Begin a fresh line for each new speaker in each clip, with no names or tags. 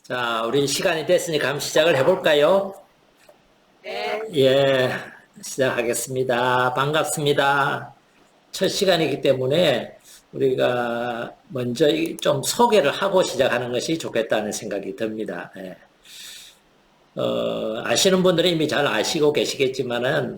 자, 우리 시간이 됐으니까 한번 시작을 해볼까요?
네.
예, 시작하겠습니다. 반갑습니다. 첫 시간이기 때문에 우리가 먼저 좀 소개를 하고 시작하는 것이 좋겠다는 생각이 듭니다. 예. 아시는 분들은 이미 잘 아시고 계시겠지만은,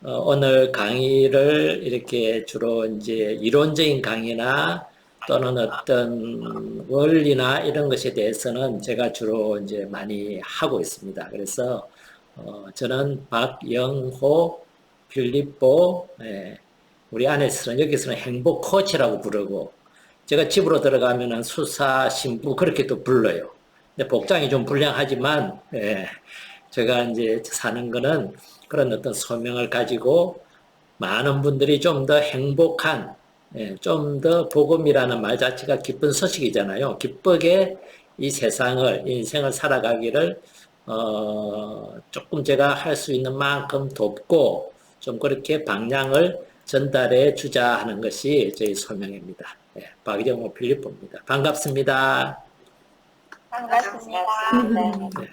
오늘 강의를 이렇게 주로 이제 이론적인 강의나 또는 어떤 원리나 이런 것에 대해서는 제가 주로 이제 많이 하고 있습니다. 그래서 저는 박영호 필립보, 우리 안에서는 여기서는 행복 코치라고 부르고, 제가 집으로 들어가면은 수사 신부 그렇게 또 불러요. 근데 복장이 좀 불량하지만, 제가 이제 사는 거는 그런 어떤 소명을 가지고 많은 분들이 좀 더 행복한, 좀 더 복음이라는 말 자체가 기쁜 소식이잖아요. 기쁘게 이 세상을, 인생을 살아가기를, 조금 제가 할 수 있는 만큼 돕고, 좀 그렇게 방향을 전달해 주자 하는 것이 저희 소명입니다. 박영호 필리포입니다. 반갑습니다.
반갑습니다. 네.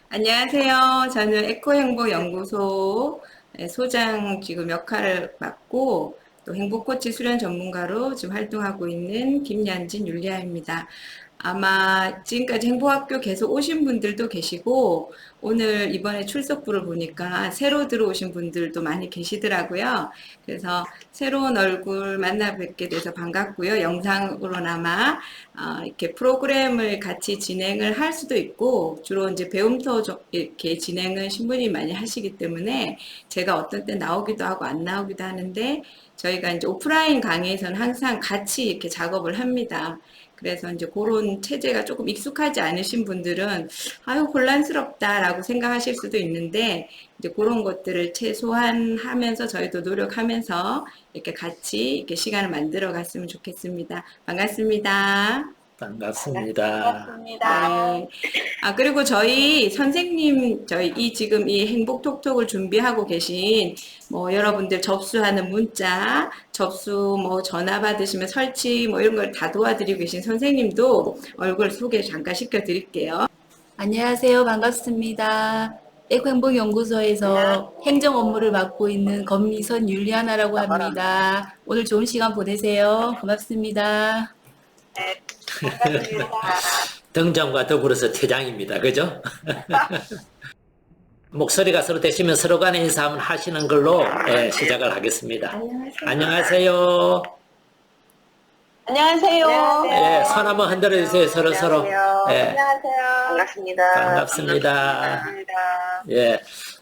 안녕하세요. 저는 에코행복연구소 소장 지금 역할을 맡고 또 행복코치 수련 전문가로 지금 활동하고 있는 김연진 율리아입니다. 아마 지금까지 행복학교 계속 오신 분들도 계시고 오늘 이번에 출석부를 보니까 새로 들어오신 분들도 많이 계시더라고요. 그래서 새로운 얼굴 만나 뵙게 돼서 반갑고요. 영상으로나마 이렇게 프로그램을 같이 진행을 할 수도 있고 주로 이제 배움터 이렇게 진행을 신부님이 많이 하시기 때문에 제가 어떤 때 나오기도 하고 안 나오기도 하는데 저희가 이제 오프라인 강의에서는 항상 같이 이렇게 작업을 합니다. 그래서 이제 그런 체제가 조금 익숙하지 않으신 분들은 아유 혼란스럽다라고 생각하실 수도 있는데 이제 그런 것들을 최소한 하면서 저희도 노력하면서 이렇게 같이 이렇게 시간을 만들어 갔으면 좋겠습니다. 반갑습니다.
반갑습니다.
반갑습니다.
네. 그리고 저희 선생님, 지금 이 행복톡톡을 준비하고 계신, 여러분들 접수하는 문자, 전화 받으시면 설치, 이런 걸 다 도와드리고 계신 선생님도 얼굴 소개 잠깐 시켜드릴게요.
안녕하세요. 반갑습니다. 에코행복연구소에서 행정 업무를 맡고 있는 권미선 율리아나라고 합니다. 오늘 좋은 시간 보내세요. 고맙습니다.
네. 반갑습니다.
등장과 더불어서 퇴장입니다. 그죠? 목소리가 서로 되시면 서로 간에 인사 한번 하시는 걸로 시작을 하겠습니다. 안녕하세요.
안녕하세요.
손 한번 흔들어 주세요. 서로.
안녕하세요. 반갑습니다.
반갑습니다.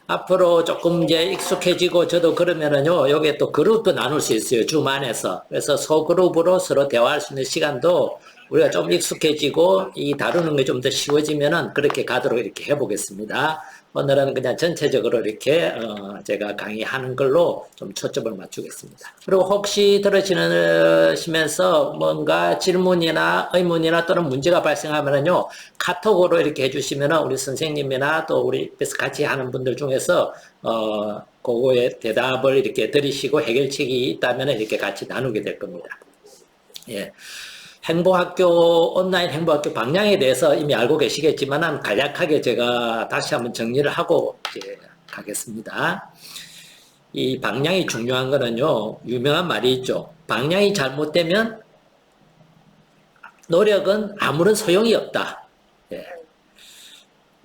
앞으로 조금 이제 익숙해지고 저도 그러면은요, 여기에 또 그룹도 나눌 수 있어요. 줌 안에서. 그래서 소그룹으로 서로 대화할 수 있는 시간도 우리가 좀 익숙해지고 이 다루는 게 좀 더 쉬워지면은 그렇게 가도록 이렇게 해보겠습니다. 오늘은 그냥 전체적으로 이렇게 제가 강의하는 걸로 좀 초점을 맞추겠습니다. 그리고 혹시 들으시면서 뭔가 질문이나 의문이나 또는 문제가 발생하면은요, 카톡으로 이렇게 해주시면은 우리 선생님이나 또 우리 옆에서 같이 하는 분들 중에서 그거에 대답을 이렇게 들으시고 해결책이 있다면 이렇게 같이 나누게 될 겁니다. 온라인 행복학교 방향에 대해서 이미 알고 계시겠지만 간략하게 제가 다시 한번 정리를 하고 이제 가겠습니다. 이 방향이 중요한 거는요, 유명한 말이 있죠. 방향이 잘못되면 노력은 아무런 소용이 없다.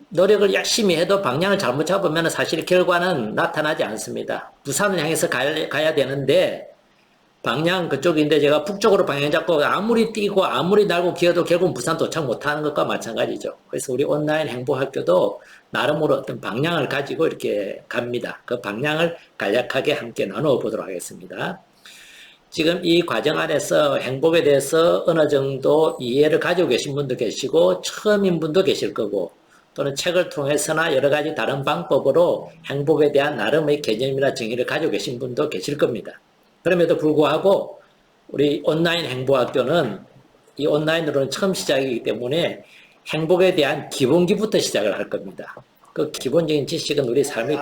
노력을 열심히 해도 방향을 잘못 잡으면 사실 결과는 나타나지 않습니다. 부산을 향해서 가야 되는데 방향 그쪽인데 제가 북쪽으로 방향 잡고 아무리 뛰고 아무리 날고 기어도 결국 부산 도착 못하는 것과 마찬가지죠. 그래서 우리 온라인 행복학교도 나름으로 어떤 방향을 가지고 이렇게 갑니다. 그 방향을 간략하게 함께 나누어 보도록 하겠습니다. 지금 이 과정 안에서 행복에 대해서 어느 정도 이해를 가지고 계신 분도 계시고 처음인 분도 계실 거고 또는 책을 통해서나 여러 가지 다른 방법으로 행복에 대한 나름의 개념이나 정의를 가지고 계신 분도 계실 겁니다. 그럼에도 불구하고 우리 온라인 행복학교는 이 온라인으로는 처음 시작이기 때문에 행복에 대한 기본기부터 시작을 할 겁니다. 그 기본적인 지식은 우리 삶의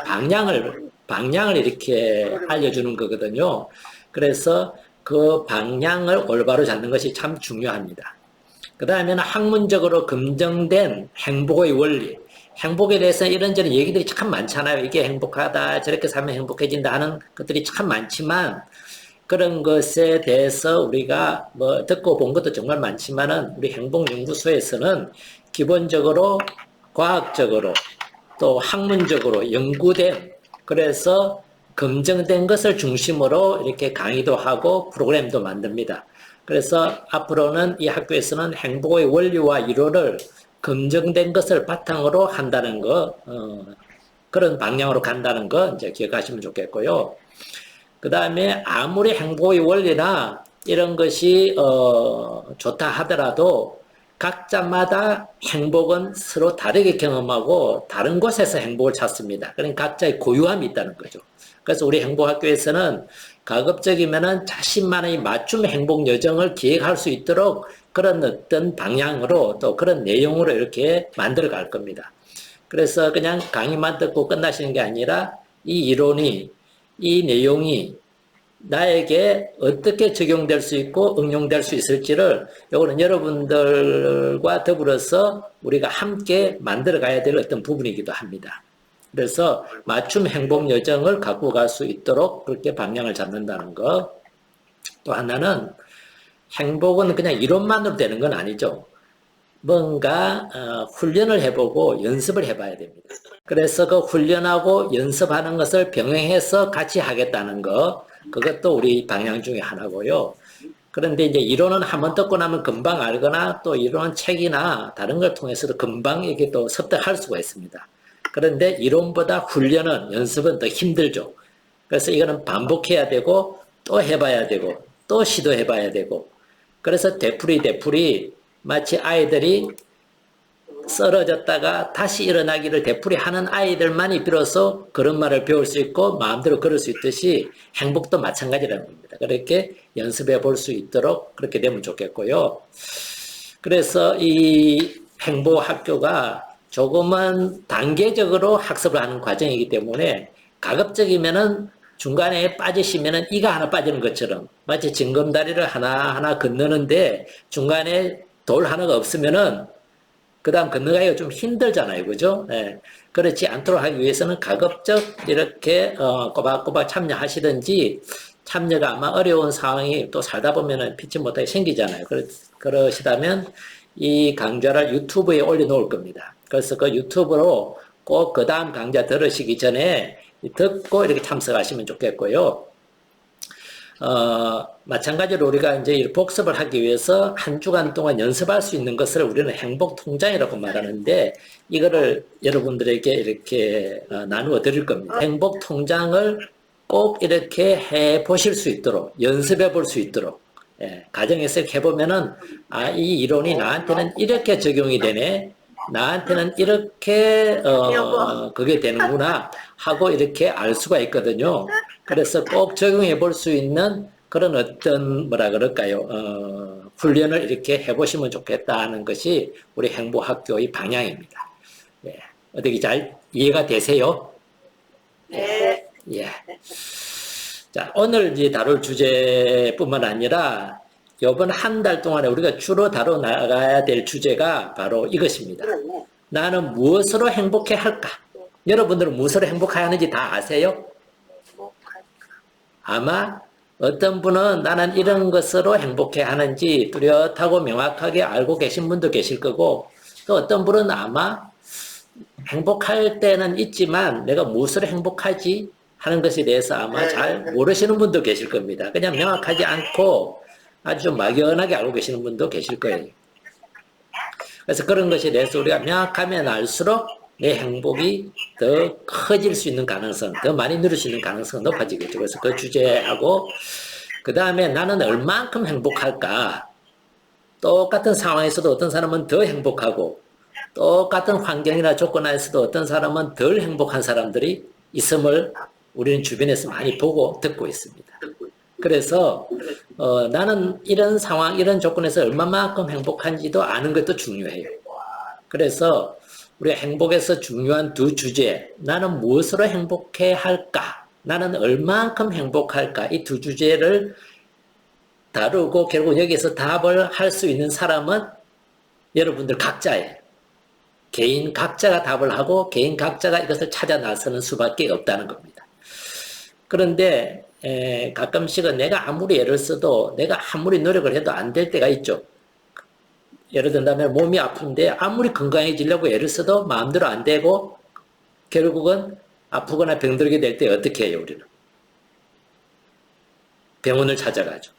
방향을 이렇게 알려주는 거거든요. 그래서 그 방향을 올바로 잡는 것이 참 중요합니다. 그 다음에는 학문적으로 검증된 행복의 원리. 행복에 대해서 이런저런 얘기들이 참 많잖아요. 이게 행복하다, 저렇게 살면 행복해진다 하는 것들이 참 많지만, 그런 것에 대해서 우리가 뭐 듣고 본 것도 정말 많지만은, 우리 행복연구소에서는 기본적으로 과학적으로 또 학문적으로 연구된, 그래서 검증된 것을 중심으로 이렇게 강의도 하고 프로그램도 만듭니다. 그래서 앞으로는 이 학교에서는 행복의 원리와 이론을 검증된 것을 바탕으로 한다는 거, 그런 방향으로 간다는 거 이제 기억하시면 좋겠고요. 그 다음에 아무리 행복의 원리나 이런 것이 좋다 하더라도 각자마다 행복은 서로 다르게 경험하고 다른 곳에서 행복을 찾습니다. 그러니까 각자의 고유함이 있다는 거죠. 그래서 우리 행복학교에서는 가급적이면은 자신만의 맞춤 행복 여정을 기획할 수 있도록 그런 어떤 방향으로 또 그런 내용으로 이렇게 만들어 갈 겁니다. 그래서 그냥 강의만 듣고 끝나시는 게 아니라 이 이론이, 이 내용이 나에게 어떻게 적용될 수 있고 응용될 수 있을지를 요거는 여러분들과 더불어서 우리가 함께 만들어 가야 될 어떤 부분이기도 합니다. 그래서 맞춤 행복 여정을 갖고 갈 수 있도록 그렇게 방향을 잡는다는 거. 또 하나는 행복은 그냥 이론만으로 되는 건 아니죠. 뭔가 훈련을 해보고 연습을 해봐야 됩니다. 그래서 그 훈련하고 연습하는 것을 병행해서 같이 하겠다는 거, 그것도 우리 방향 중에 하나고요. 그런데 이제 이론은 한번 듣고 나면 금방 알거나 또 이론은 책이나 다른 걸 통해서도 금방 이렇게 또 습득할 수가 있습니다. 그런데 이론보다 훈련은, 연습은 더 힘들죠. 그래서 이거는 반복해야 되고 또 해봐야 되고 또 시도해봐야 되고, 그래서 되풀이 마치 아이들이 쓰러졌다가 다시 일어나기를 되풀이하는 아이들만이 비로소 그런 말을 배울 수 있고 마음대로 걸을 수 있듯이 행복도 마찬가지라는 겁니다. 그렇게 연습해 볼 수 있도록 그렇게 되면 좋겠고요. 그래서 이 행복학교가 조금은 단계적으로 학습을 하는 과정이기 때문에 가급적이면은 중간에 빠지시면은 이가 하나 빠지는 것처럼 마치 징검다리를 하나하나 건너는데 중간에 돌 하나가 없으면은 그 다음 건너가기가 좀 힘들잖아요. 그죠? 예. 그렇지 않도록 하기 위해서는 가급적 이렇게 꼬박꼬박 참여하시든지, 참여가 아마 어려운 상황이 또 살다 보면은 피치 못하게 생기잖아요. 그러시다면 이 강좌를 유튜브에 올려놓을 겁니다. 그래서 그 유튜브로 꼭 그 다음 강좌 들으시기 전에 듣고 이렇게 참석하시면 좋겠고요. 마찬가지로 우리가 이제 복습을 하기 위해서 한 주간 동안 연습할 수 있는 것을 우리는 행복 통장이라고 말하는데, 이거를 여러분들에게 이렇게 나누어 드릴 겁니다. 행복 통장을 꼭 이렇게 해 보실 수 있도록, 연습해 볼 수 있도록, 가정에서 해보면은, 이 이론이 나한테는 이렇게 적용이 되네, 나한테는 이렇게 그게 되는구나 하고 이렇게 알 수가 있거든요. 그래서 꼭 적용해 볼 수 있는 그런 어떤 뭐라 그럴까요, 훈련을 이렇게 해보시면 좋겠다는 것이 우리 행복학교의 방향입니다. 예. 어떻게 잘 이해가 되세요?
네.
예. 자, 오늘 이제 다룰 주제뿐만 아니라 이번 한 달 동안에 우리가 주로 다뤄 나가야 될 주제가 바로 이것입니다. 나는 무엇으로 행복해 할까? 여러분들은 무엇으로 행복하는지 다 아세요? 아마 어떤 분은 나는 이런 것으로 행복해 하는지 뚜렷하고 명확하게 알고 계신 분도 계실 거고, 또 어떤 분은 아마 행복할 때는 있지만 내가 무엇으로 행복하지 하는 것에 대해서 아마 잘 모르시는 분도 계실 겁니다. 그냥 명확하지 않고 아주 좀 막연하게 알고 계시는 분도 계실 거예요. 그래서 그런 것에 대해서 우리가 명확하면 알수록 내 행복이 더 커질 수 있는 가능성, 더 많이 누릴 수 있는 가능성이 높아지겠죠. 그래서 그 주제하고, 그 다음에 나는 얼만큼 행복할까? 똑같은 상황에서도 어떤 사람은 더 행복하고, 똑같은 환경이나 조건 하에서도 어떤 사람은 덜 행복한 사람들이 있음을 우리는 주변에서 많이 보고 듣고 있습니다. 그래서 나는 이런 상황, 이런 조건에서 얼마만큼 행복한지도 아는 것도 중요해요. 그래서 우리가 행복에서 중요한 두 주제, 나는 무엇으로 행복해 할까? 나는 얼만큼 행복할까? 이 두 주제를 다루고 결국 여기서 답을 할 수 있는 사람은 여러분들 각자예요. 개인 각자가 답을 하고 개인 각자가 이것을 찾아 나서는 수밖에 없다는 겁니다. 그런데 가끔씩은 내가 아무리 애를 써도 내가 아무리 노력을 해도 안 될 때가 있죠. 예를 든다면 몸이 아픈데 아무리 건강해지려고 애를 써도 마음대로 안 되고 결국은 아프거나 병들게 될 때 어떻게 해요, 우리는? 병원을 찾아가죠.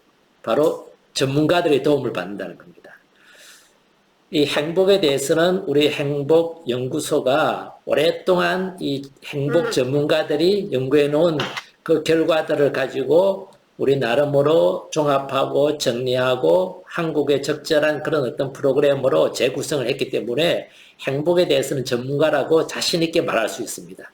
바로 전문가들의 도움을 받는다는 겁니다. 이 행복에 대해서는 우리 행복연구소가 오랫동안 이 행복 전문가들이 연구해 놓은 그 결과들을 가지고 우리 나름으로 종합하고 정리하고 한국에 적절한 그런 어떤 프로그램으로 재구성을 했기 때문에 행복에 대해서는 전문가라고 자신있게 말할 수 있습니다.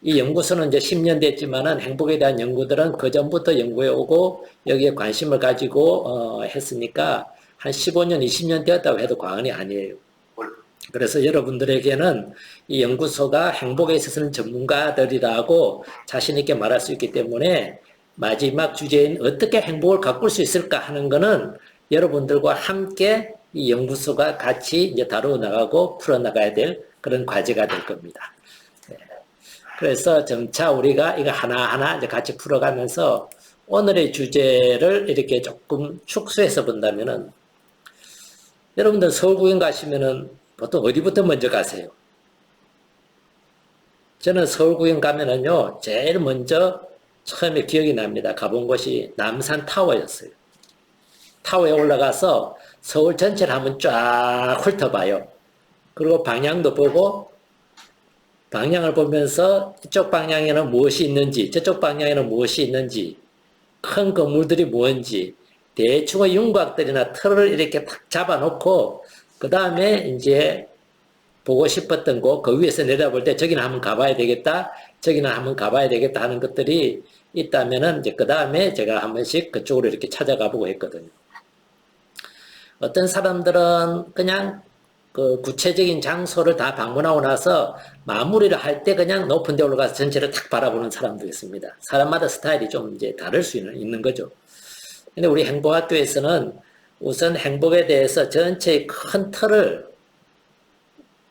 이 연구소는 이제 10년 됐지만은 행복에 대한 연구들은 그 전부터 연구해 오고 여기에 관심을 가지고 했으니까 한 15년, 20년 되었다고 해도 과언이 아니에요. 그래서 여러분들에게는 이 연구소가 행복에 있어서는 전문가들이라고 자신있게 말할 수 있기 때문에 마지막 주제인 어떻게 행복을 가꿀 수 있을까 하는 거는 여러분들과 함께 이 연구소가 같이 이제 다루어 나가고 풀어 나가야 될 그런 과제가 될 겁니다. 그래서 점차 우리가 이거 하나하나 이제 같이 풀어가면서 오늘의 주제를 이렇게 조금 축소해서 본다면은 여러분들 서울 구경 가시면은 보통 어디부터 먼저 가세요? 저는 서울 구경 가면은요, 제일 먼저 처음에 기억이 납니다. 가본 곳이 남산 타워였어요. 타워에 올라가서 서울 전체를 한번 쫙 훑어봐요. 그리고 방향도 보고, 방향을 보면서 이쪽 방향에는 무엇이 있는지, 저쪽 방향에는 무엇이 있는지, 큰 건물들이 뭔지, 대충의 윤곽들이나 틀을 이렇게 탁 잡아놓고, 그 다음에 이제 보고 싶었던 곳, 그 위에서 내려볼 때 저기는 한번 가봐야 되겠다, 저기는 한번 가봐야 되겠다 하는 것들이 있다면은 이제 그 다음에 제가 한 번씩 그쪽으로 이렇게 찾아가 보고 했거든요. 어떤 사람들은 그냥 그 구체적인 장소를 다 방문하고 나서 마무리를 할 때 그냥 높은 데 올라가서 전체를 탁 바라보는 사람도 있습니다. 사람마다 스타일이 좀 이제 다를 수 있는 거죠. 근데 우리 행복학교에서는 우선 행복에 대해서 전체의 큰 틀을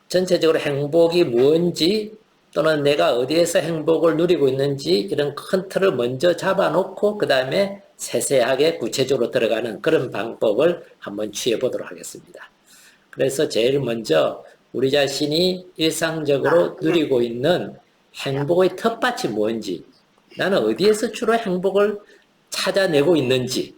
전체적으로 행복이 뭔지 또는 내가 어디에서 행복을 누리고 있는지 이런 큰 틀을 먼저 잡아놓고 그 다음에 세세하게 구체적으로 들어가는 그런 방법을 한번 취해 보도록 하겠습니다. 그래서 제일 먼저 우리 자신이 일상적으로 누리고 있는 행복의 텃밭이 뭔지, 나는 어디에서 주로 행복을 찾아내고 있는지,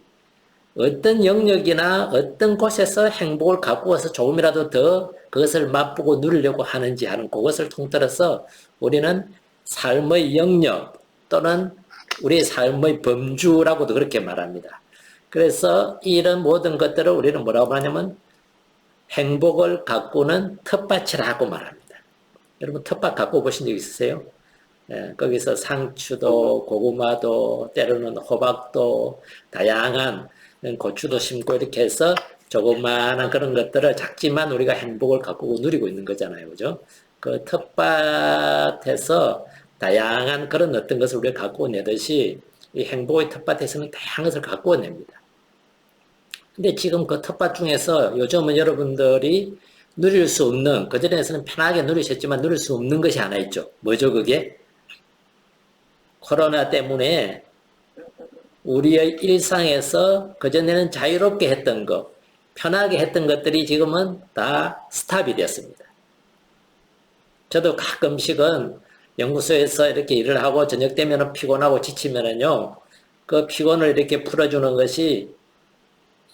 어떤 영역이나 어떤 곳에서 행복을 가꾸어서 조금이라도 더 그것을 맛보고 누리려고 하는지 하는 그것을 통틀어서 우리는 삶의 영역 또는 우리의 삶의 범주라고도 그렇게 말합니다. 그래서 이런 모든 것들을 우리는 뭐라고 하냐면 행복을 가꾸는 텃밭이라고 말합니다. 여러분 텃밭 가꿔 보신 적 있으세요? 거기서 상추도 고구마도 때로는 호박도 다양한 고추도 심고 이렇게 해서 조그마한 그런 것들을 작지만 우리가 행복을 가꾸고 누리고 있는 거잖아요. 그죠? 그 텃밭에서 다양한 그런 어떤 것을 우리가 가꾸어 내듯이 이 행복의 텃밭에서는 다양한 것을 가꾸어 냅니다. 근데 지금 그 텃밭 중에서 요즘은 여러분들이 누릴 수 없는, 그전에서는 편하게 누리셨지만 누릴 수 없는 것이 하나 있죠. 뭐죠, 그게? 코로나 때문에 우리의 일상에서 그전에는 자유롭게 했던 것, 편하게 했던 것들이 지금은 다 스탑이 되었습니다. 저도 가끔씩은 연구소에서 이렇게 일을 하고 저녁 되면 피곤하고 지치면은요, 그 피곤을 이렇게 풀어주는 것이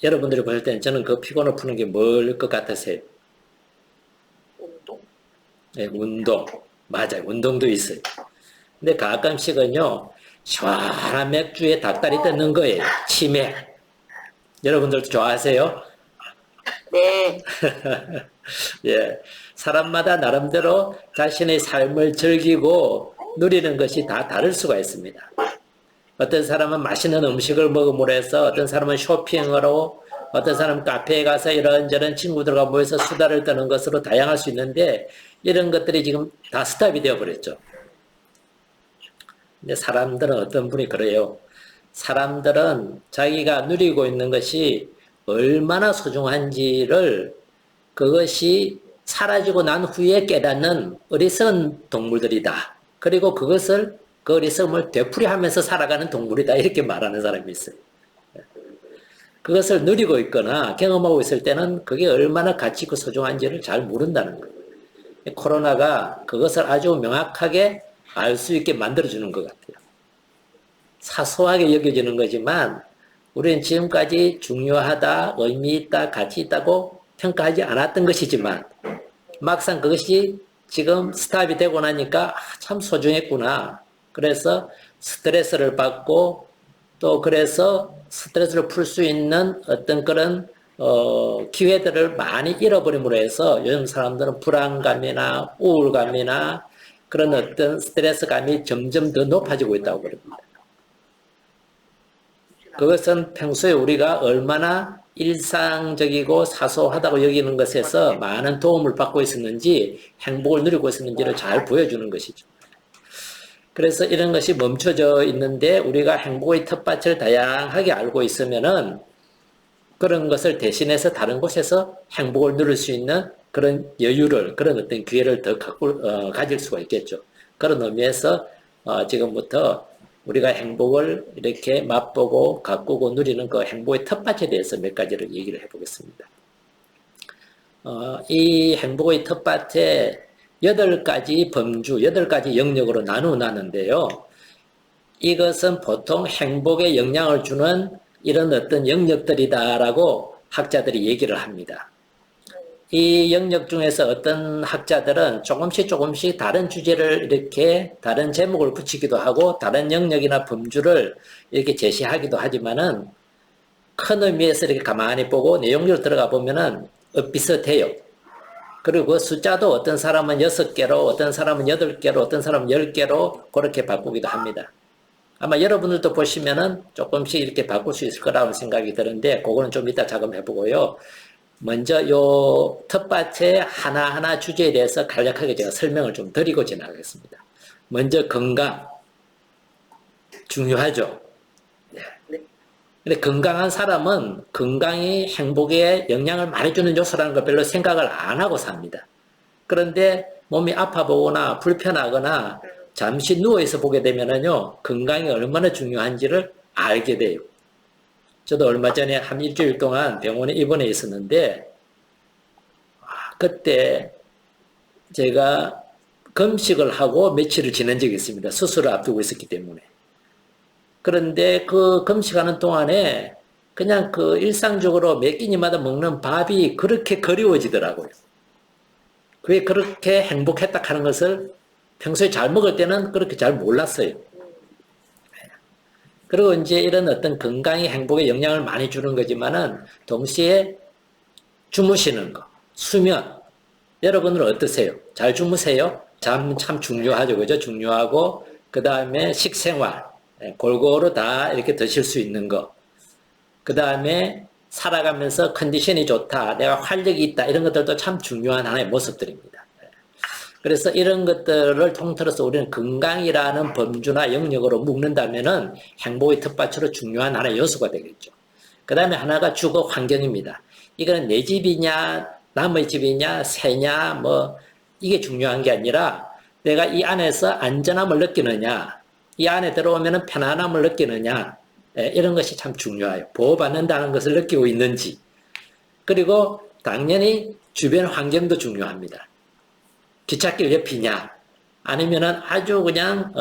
여러분들이 볼 때는 저는 그 피곤을 푸는 게 뭘 것 같으세요?
운동.
네, 운동. 맞아요. 운동도 있어요. 근데 가끔씩은요, 시원한 맥주에 닭다리 뜯는 거예요. 치맥. 여러분들도 좋아하세요?
네.
예. 사람마다 나름대로 자신의 삶을 즐기고 누리는 것이 다 다를 수가 있습니다. 어떤 사람은 맛있는 음식을 먹음으로 해서, 어떤 사람은 쇼핑으로, 어떤 사람은 카페에 가서 이런저런 친구들과 모여서 수다를 떠는 것으로 다양할 수 있는데, 이런 것들이 지금 다 스탑이 되어버렸죠. 근데 사람들은 어떤 분이 그래요. 사람들은 자기가 누리고 있는 것이 얼마나 소중한지를 그것이 사라지고 난 후에 깨닫는 어리석은 동물들이다. 그리고 그 어리석음을 되풀이하면서 살아가는 동물이다. 이렇게 말하는 사람이 있어요. 그것을 누리고 있거나 경험하고 있을 때는 그게 얼마나 가치 있고 소중한지를 잘 모른다는 거예요. 코로나가 그것을 아주 명확하게 알 수 있게 만들어주는 것 같아요. 사소하게 여겨지는 거지만 우리는 지금까지 중요하다, 의미 있다, 가치 있다고 평가하지 않았던 것이지만 막상 그것이 지금 스탑이 되고 나니까 참 소중했구나. 그래서 스트레스를 받고 또 그래서 스트레스를 풀 수 있는 어떤 그런 기회들을 많이 잃어버림으로 해서 요즘 사람들은 불안감이나 우울감이나 그런 어떤 스트레스감이 점점 더 높아지고 있다고 그럽니다. 그것은 평소에 우리가 얼마나 일상적이고 사소하다고 여기는 것에서 많은 도움을 받고 있었는지 행복을 누리고 있었는지를 잘 보여주는 것이죠. 그래서 이런 것이 멈춰져 있는데 우리가 행복의 텃밭을 다양하게 알고 있으면은 그런 것을 대신해서 다른 곳에서 행복을 누릴 수 있는 그런 여유를, 그런 어떤 기회를 더 가질 수가 있겠죠. 그런 의미에서 지금부터 우리가 행복을 이렇게 맛보고 가꾸고 누리는 그 행복의 텃밭에 대해서 몇 가지를 얘기를 해보겠습니다. 이 행복의 텃밭에 8가지 범주, 8가지 영역으로 나누는데요. 이것은 보통 행복에 영향을 주는 이런 어떤 영역들이다라고 학자들이 얘기를 합니다. 이 영역 중에서 어떤 학자들은 조금씩 다른 주제를 이렇게 다른 제목을 붙이기도 하고 다른 영역이나 범주를 이렇게 제시하기도 하지만은 큰 의미에서 이렇게 가만히 보고 내용적으로 들어가 보면은 비슷해요. 그리고 그 숫자도 어떤 사람은 6개로, 어떤 사람은 8개로, 어떤 사람은 10개로 그렇게 바꾸기도 합니다. 아마 여러분들도 보시면은 조금씩 이렇게 바꿀 수 있을 거라고 생각이 드는데 그거는 좀 이따 작업해 보고요. 먼저 요 텃밭의 하나하나 주제에 대해서 간략하게 제가 설명을 좀 드리고 지나가겠습니다. 먼저 건강. 중요하죠. 네. 근데 건강한 사람은 건강이 행복에 영향을 많이 주는 요소라는 걸 별로 생각을 안 하고 삽니다. 그런데 몸이 아파 보거나 불편하거나 잠시 누워있어 보게 되면은요, 건강이 얼마나 중요한지를 알게 돼요. 저도 얼마 전에 한 일주일 동안 병원에 입원해 있었는데, 그때 제가 금식을 하고 며칠을 지낸 적이 있습니다. 수술을 앞두고 있었기 때문에. 그런데 그 금식하는 동안에 그냥 그 일상적으로 몇 끼니마다 먹는 밥이 그렇게 그리워지더라고요. 그게 그렇게 행복했다 하는 것을 평소에 잘 먹을 때는 그렇게 잘 몰랐어요. 그리고 이제 이런 어떤 건강이 행복에 영향을 많이 주는 거지만은 동시에 주무시는 거, 수면. 여러분은 어떠세요? 잘 주무세요? 잠 참 중요하죠. 그죠? 중요하고, 그 다음에 식생활. 골고루 다 이렇게 드실 수 있는 거. 그 다음에 살아가면서 컨디션이 좋다. 내가 활력이 있다. 이런 것들도 참 중요한 하나의 모습들입니다. 그래서 이런 것들을 통틀어서 우리는 건강이라는 범주나 영역으로 묶는다면은 행복의 텃밭으로 중요한 하나의 요소가 되겠죠. 그 다음에 하나가 주거 환경입니다. 이거는 내 집이냐, 남의 집이냐, 새냐, 뭐, 이게 중요한 게 아니라 내가 이 안에서 안전함을 느끼느냐, 이 안에 들어오면 편안함을 느끼느냐, 이런 것이 참 중요해요. 보호받는다는 것을 느끼고 있는지. 그리고 당연히 주변 환경도 중요합니다. 기찻길 옆이냐, 아니면은 아주 그냥,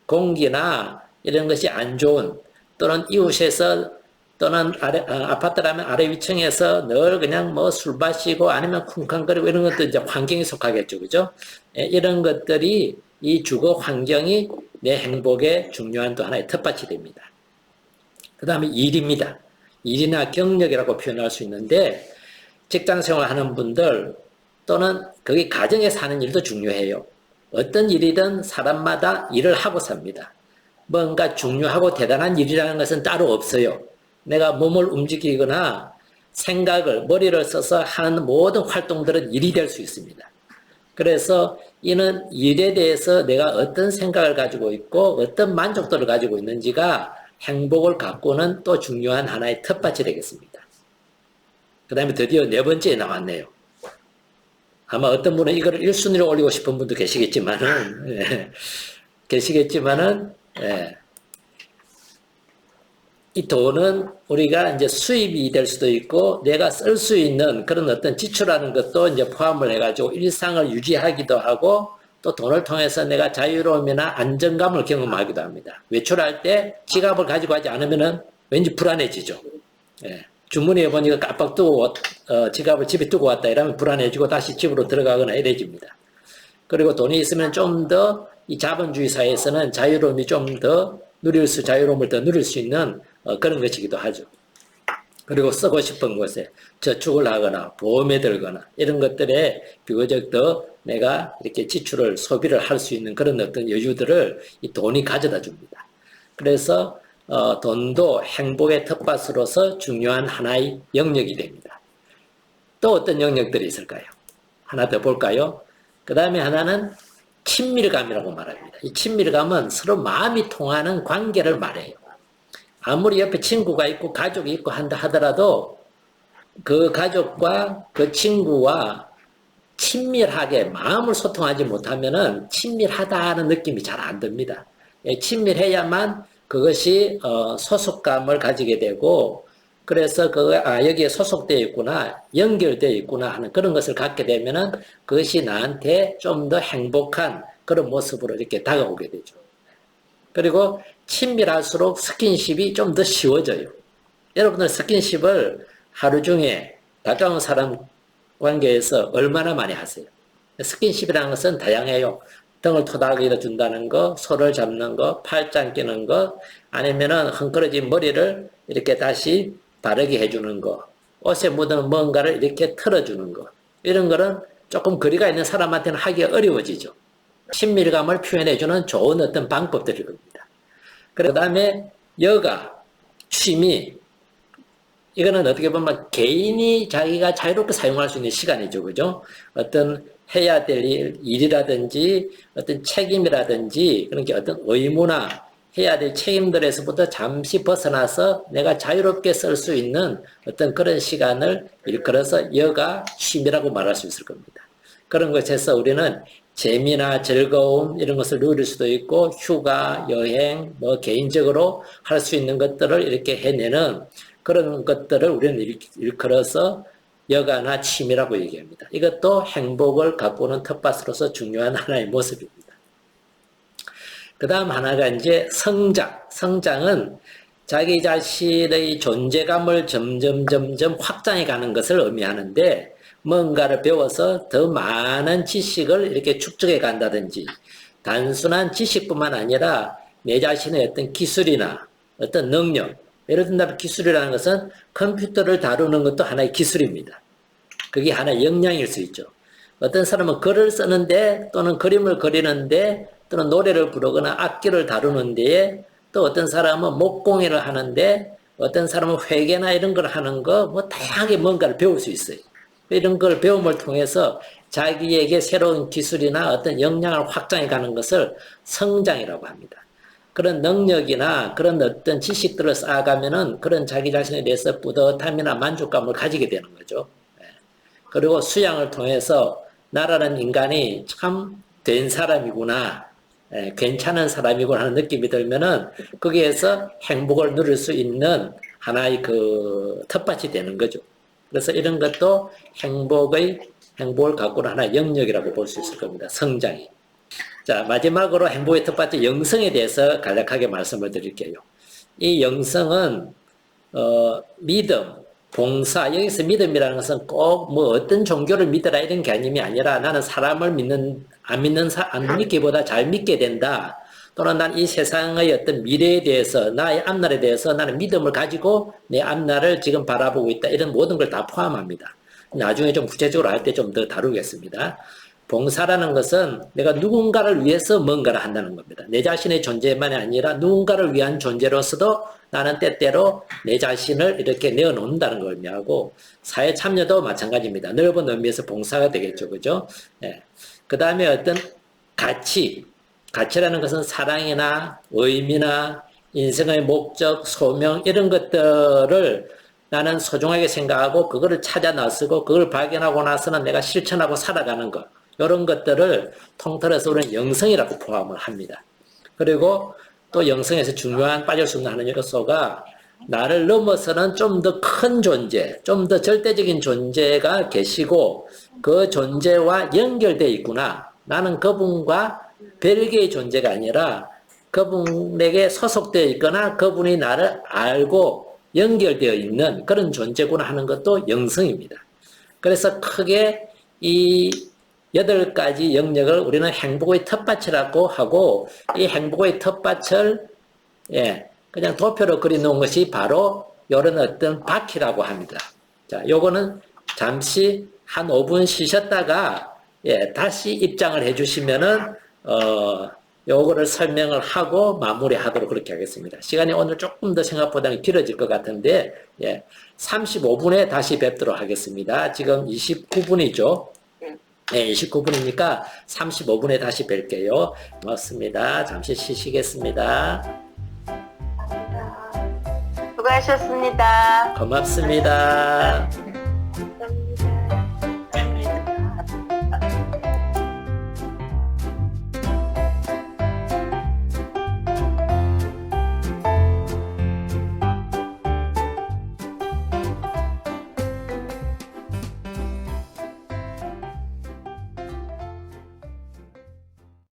공기나 이런 것이 안 좋은, 또는 이웃에서, 또는 아파트라면 아래 위층에서 늘 그냥 뭐 술 마시고 아니면 쿵쾅거리고 이런 것도 이제 환경에 속하겠죠. 그죠? 이런 것들이 이 주거 환경이 내 행복에 중요한 또 하나의 텃밭이 됩니다. 그 다음에 일입니다. 일이나 경력이라고 표현할 수 있는데, 직장 생활하는 분들, 또는 거기 가정에 사는 일도 중요해요. 어떤 일이든 사람마다 일을 하고 삽니다. 뭔가 중요하고 대단한 일이라는 것은 따로 없어요. 내가 몸을 움직이거나 생각을, 머리를 써서 하는 모든 활동들은 일이 될 수 있습니다. 그래서 이는 일에 대해서 내가 어떤 생각을 가지고 있고 어떤 만족도를 가지고 있는지가 행복을 가꾸는 또 중요한 하나의 텃밭이 되겠습니다. 그 다음에 드디어 네 번째에 나왔네요. 아마 어떤 분은 이거를 1순위로 올리고 싶은 분도 계시겠지만은, 예, 계시겠지만은, 예, 이 돈은 우리가 이제 수입이 될 수도 있고, 내가 쓸 수 있는 그런 어떤 지출하는 것도 이제 포함을 해가지고 일상을 유지하기도 하고, 또 돈을 통해서 내가 자유로움이나 안정감을 경험하기도 합니다. 외출할 때 지갑을 가지고 하지 않으면은 왠지 불안해지죠. 예. 주머니에 보니까 깜빡 두고 지갑을 집에 두고 왔다 이러면 불안해지고 다시 집으로 들어가거나 이래집니다. 그리고 돈이 있으면 좀 더 이 자본주의 사회에서는 자유로움이 좀 더 자유로움을 더 누릴 수 있는 그런 것이기도 하죠. 그리고 쓰고 싶은 곳에 저축을 하거나 보험에 들거나 이런 것들에 비교적 더 내가 이렇게 지출을 소비를 할 수 있는 그런 어떤 여유들을 이 돈이 가져다 줍니다. 그래서 돈도 행복의 텃밭으로서 중요한 하나의 영역이 됩니다. 또 어떤 영역들이 있을까요? 하나 더 볼까요? 그 다음에 하나는 친밀감이라고 말합니다. 이 친밀감은 서로 마음이 통하는 관계를 말해요. 아무리 옆에 친구가 있고 가족이 있고 한다 하더라도 그 가족과 그 친구와 친밀하게 마음을 소통하지 못하면은 친밀하다는 느낌이 잘 안 듭니다. 친밀해야만 그것이 소속감을 가지게 되고 그래서 여기에 소속되어 있구나 연결되어 있구나 하는 그런 것을 갖게 되면은 그것이 나한테 좀 더 행복한 그런 모습으로 이렇게 다가오게 되죠. 그리고 친밀할수록 스킨십이 좀 더 쉬워져요. 여러분들 스킨십을 하루 중에 가까운 사람 관계에서 얼마나 많이 하세요? 스킨십이라는 것은 다양해요. 등을 토닥여 준다는 거, 손을 잡는 거, 팔짱 끼는 거, 아니면은 헝클어진 머리를 이렇게 다시 바르게 해주는 거, 옷에 묻은 뭔가를 이렇게 털어주는 거, 이런 거는 조금 거리가 있는 사람한테는 하기 어려워지죠. 친밀감을 표현해주는 좋은 어떤 방법들일 겁니다. 그 다음에 여가, 취미, 이거는 어떻게 보면 개인이 자기가 자유롭게 사용할 수 있는 시간이죠. 그죠? 어떤 해야 될 일이라든지 어떤 책임이라든지 그런 게 어떤 의무나 해야 될 책임들에서부터 잠시 벗어나서 내가 자유롭게 쓸 수 있는 어떤 그런 시간을 일컬어서 여가 취미라고 말할 수 있을 겁니다. 그런 것에서 우리는 재미나 즐거움 이런 것을 누릴 수도 있고 휴가, 여행, 개인적으로 할 수 있는 것들을 이렇게 해내는 그런 것들을 우리는 일컬어서 여가나 취미라고 얘기합니다. 이것도 행복을 가꾸는 텃밭으로서 중요한 하나의 모습입니다. 그 다음 하나가 이제 성장. 성장은 자기 자신의 존재감을 점점 확장해 가는 것을 의미하는데 뭔가를 배워서 더 많은 지식을 이렇게 축적해 간다든지 단순한 지식뿐만 아니라 내 자신의 어떤 기술이나 어떤 능력, 예를 든다면 기술이라는 것은 컴퓨터를 다루는 것도 하나의 기술입니다. 그게 하나의 역량일 수 있죠. 어떤 사람은 글을 쓰는데 또는 그림을 그리는데 또는 노래를 부르거나 악기를 다루는데 또 어떤 사람은 목공예를 하는데 어떤 사람은 회계나 이런 걸 하는 거 다양하게 뭔가를 배울 수 있어요. 이런 걸 배움을 통해서 자기에게 새로운 기술이나 어떤 역량을 확장해 가는 것을 성장이라고 합니다. 그런 능력이나 그런 어떤 지식들을 쌓아가면은 그런 자기 자신에 대해서 뿌듯함이나 만족감을 가지게 되는 거죠. 그리고 수양을 통해서 나라는 인간이 참 된 사람이구나, 괜찮은 사람이구나 하는 느낌이 들면은 거기에서 행복을 누릴 수 있는 하나의 그 텃밭이 되는 거죠. 그래서 이런 것도 행복을 가꾸는 하나의 영역이라고 볼 수 있을 겁니다. 성장이. 자, 마지막으로 행복의 텃밭의 영성에 대해서 간략하게 말씀을 드릴게요. 이 영성은 믿음, 봉사, 여기서 믿음이라는 것은 꼭 어떤 종교를 믿어라 이런 개념이 아니라 나는 사람을 안 믿기보다 잘 믿게 된다. 또는 난 이 세상의 어떤 미래에 대해서 나의 앞날에 대해서 나는 믿음을 가지고 내 앞날을 지금 바라보고 있다. 이런 모든 걸 다 포함합니다. 나중에 좀 구체적으로 할 때 좀 더 다루겠습니다. 봉사라는 것은 내가 누군가를 위해서 뭔가를 한다는 겁니다. 내 자신의 존재만이 아니라 누군가를 위한 존재로서도 나는 때때로 내 자신을 이렇게 내어놓는다는 걸 의미하고 사회 참여도 마찬가지입니다. 넓은 의미에서 봉사가 되겠죠. 그죠? 네. 그 다음에 어떤 가치라는 것은 사랑이나 의미나 인생의 목적, 소명 이런 것들을 나는 소중하게 생각하고 그거를 찾아 나서고 그걸 발견하고 나서는 내가 실천하고 살아가는 것. 이런 것들을 통틀어서 우리는 영성이라고 포함을 합니다. 그리고 또 영성에서 중요한 빠질 수 없는 하는 요소가 나를 넘어서는 좀 더 큰 존재, 좀 더 절대적인 존재가 계시고 그 존재와 연결되어 있구나. 나는 그분과 별개의 존재가 아니라 그분에게 소속되어 있거나 그분이 나를 알고 연결되어 있는 그런 존재구나 하는 것도 영성입니다. 그래서 크게 이 8가지 영역을 우리는 행복의 텃밭이라고 하고 이 행복의 텃밭을 그냥 도표로 그려놓은 것이 바로 이런 어떤 바퀴라고 합니다. 자, 요거는 잠시 한 5분 쉬셨다가 다시 입장을 해주시면은 요거를 설명을 하고 마무리하도록 그렇게 하겠습니다. 시간이 오늘 조금 더 생각보다는 길어질 것 같은데 35분에 다시 뵙도록 하겠습니다. 지금 29분이죠. 29분이니까 35분에 다시 뵐게요. 고맙습니다. 잠시 쉬시겠습니다.
수고하셨습니다.
고맙습니다.
감사합니다.